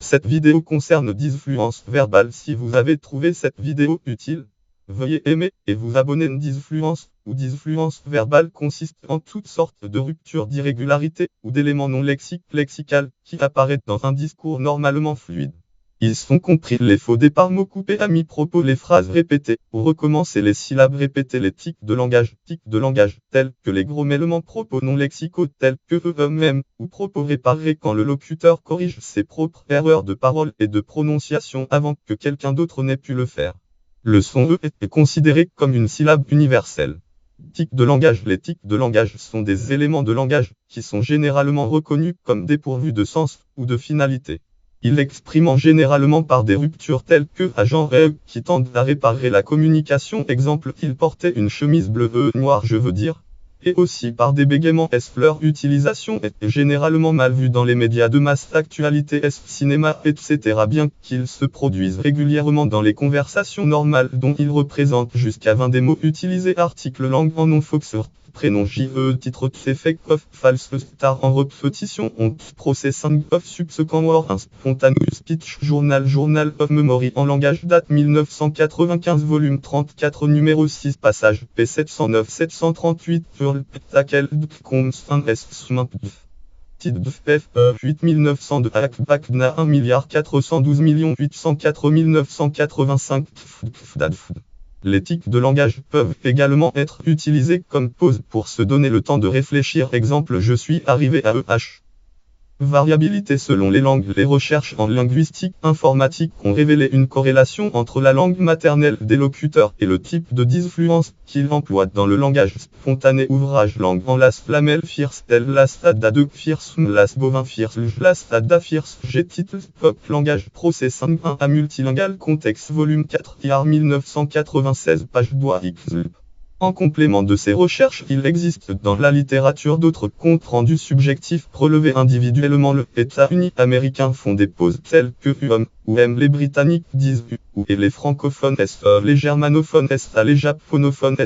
Cette vidéo concerne disfluence verbale. Si vous avez trouvé cette vidéo utile, veuillez aimer et vous abonner. Disfluence ou disfluence verbale consiste en toutes sortes de ruptures, d'irrégularités ou d'éléments non lexicales qui apparaissent dans un discours normalement fluide. Ils sont compris les faux départs, mots coupés à mi-propos, les phrases répétées pour recommencer, les syllabes répétées, les tics de langage, tels que les gros mêlements, propos non lexicaux tels que eux-mêmes, ou propos réparés quand le locuteur corrige ses propres erreurs de parole et de prononciation avant que quelqu'un d'autre n'ait pu le faire. Le son E est considéré comme une syllabe universelle. Tics de langage. Les tics de langage sont des éléments de langage qui sont généralement reconnus comme dépourvus de sens ou de finalité. Ils expriment généralement par des ruptures telles que à genre qui tendent à réparer la communication. Exemple, il portait une chemise bleue noire, je veux dire. Et aussi par des bégaiements. Leur utilisation est généralement mal vue dans les médias de masse, actualité, cinéma, etc. Bien qu'ils se produisent régulièrement dans les conversations normales dont ils représentent jusqu'à 20 des mots utilisés. Article langue en non foxer. Prénom JE, titre effect of false star en repetition, on processing of subsequent word, un spontaneous speech, journal of memory en langage, date 1995, volume 34, numéro 6, passage P709 738, Pearl, laquelle combs un S sumain. Titre de FF 8902 Akbakna 1 412 804 985 Les tics de langage peuvent également être utilisés comme pause pour se donner le temps de réfléchir. Exemple, je suis arrivé à EH. Variabilité selon les langues. Les recherches en linguistique informatique ont révélé une corrélation entre la langue maternelle des locuteurs et le type de disfluence qu'ils emploient dans le langage spontané. Ouvrage langue en las flamel first el las ada de first las bovin first las ada first g title pop langage processing 1 à multilingual contexte volume 4 IR 1996 page doigt x. En complément de ces recherches, il existe dans la littérature d'autres comptes rendus subjectifs relevés individuellement. Le États-Unis américains font des pauses telles que ou M, les Britanniques disent ou, et les francophones les germanophones les japonophones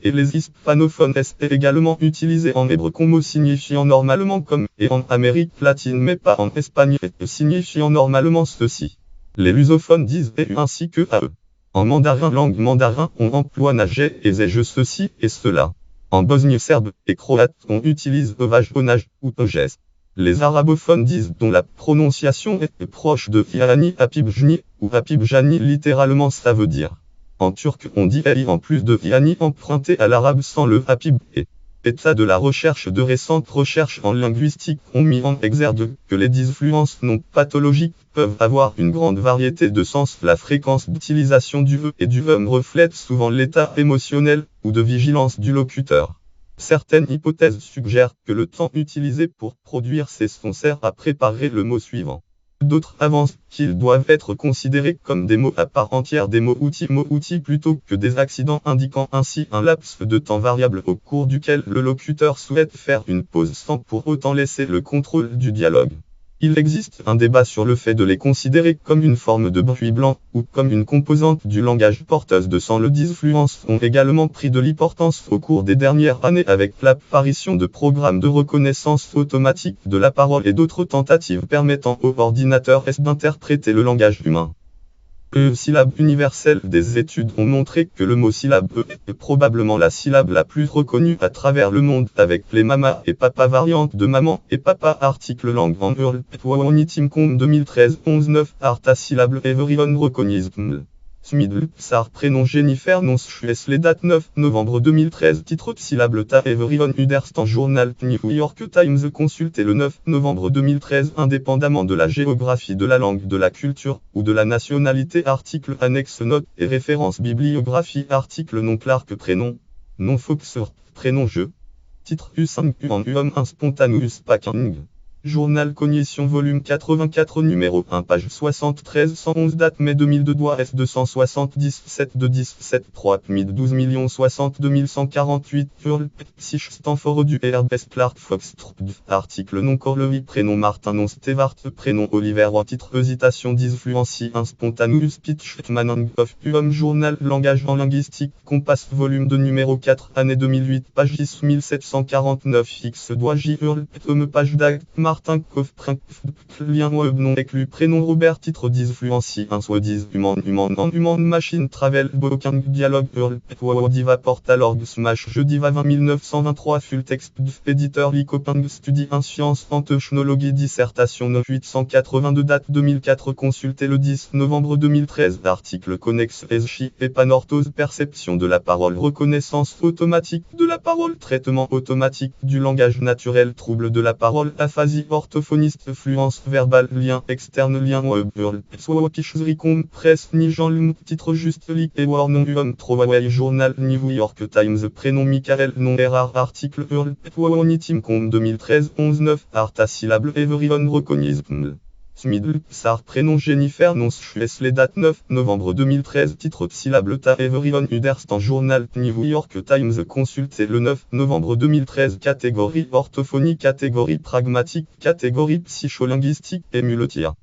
et les hispanophones est également utilisé en hébreu comme mot signifiant normalement comme, et en Amérique latine mais pas en espagnol et signifiant normalement ceci. Les lusophones disent et ainsi que AE. En mandarin, langue mandarin, on emploie nager et zège ceci et cela. En bosnie serbe et croate, on utilise ovage, onage ou oges. Les arabophones disent dont la prononciation est proche de yani, apibjni ou apibjani, littéralement ça veut dire. En turc, on dit ei en plus de yani emprunté à l'arabe sans le apib et. État de la recherche. De récentes recherches en linguistique ont mis en exergue que les disfluences non pathologiques peuvent avoir une grande variété de sens. La fréquence d'utilisation du E et du reflète souvent l'état émotionnel ou de vigilance du locuteur. Certaines hypothèses suggèrent que le temps utilisé pour produire ces sons sert à préparer le mot suivant. D'autres avancent qu'ils doivent être considérés comme des mots à part entière, des mots-outils plutôt que des accidents, indiquant ainsi un laps de temps variable au cours duquel le locuteur souhaite faire une pause sans pour autant laisser le contrôle du dialogue. Il existe un débat sur le fait de les considérer comme une forme de bruit blanc ou comme une composante du langage porteuse de sens. Les disfluences ont également pris de l'importance au cours des dernières années avec l'apparition de programmes de reconnaissance automatique de la parole et d'autres tentatives permettant aux ordinateurs d'interpréter le langage humain. Syllabe universelle. Des études ont montré que le mot syllabe est probablement la syllabe la plus reconnue à travers le monde, avec les mama et papa variantes de maman et papa. Article langue en hurl Wawanitimcom 2013 11-9 Arta syllable everyone recognizable. Smidl, Sar prénom Jennifer non Suez les dates 9 novembre 2013 titre syllable ta everyone Uderstan journal New York Times consulté le 9 novembre 2013 indépendamment de la géographie de la langue, de la culture ou de la nationalité. Article annexe note et référence bibliographie. Article non Clark prénom non Foxer prénom jeu titre U5 U en UM 1 spontaneous packing. Journal Cognition volume 84 numéro 1 page 73 111 date mai 2002 doigt S 277 de 17 3 12 62 148 Hurl Psych Stanford du Herbes Clark Fox article non corlevi prénom Martin non Stewart prénom Oliver en titre hésitation disfluency un spontaneous speech manning of journal langage en linguistique Compass volume 2 numéro 4 année 2008 page 10 1749 X doigt J Hurl page d'acte Martin Koff lien web non éclu prénom Robert titre disfluency un soit human machine travel booking dialogue diva portal org smash je diva 20 1923 full text éditeur Lycoping study science en technologie dissertation 9882 date 2004 consulté le 10 novembre 2013 article connexe SJ et panorthose perception de la parole reconnaissance automatique de la parole traitement automatique du langage naturel trouble de la parole aphasie orthophoniste fluence verbale lien externe lien web swatishzricom presse ni Jean Lum titre juste lit et war non homme throwaway journal New York Times prénom Michael non erreur article Team.com 2013 11-9 Arta syllable everyone recognizable Smidl, Sar prénom Jennifer non les date 9 novembre 2013 titre syllable ta everyone Uderstan journal New York Times consulté le 9 novembre 2013 catégorie orthophonie catégorie pragmatique catégorie psycholinguistique et muletière.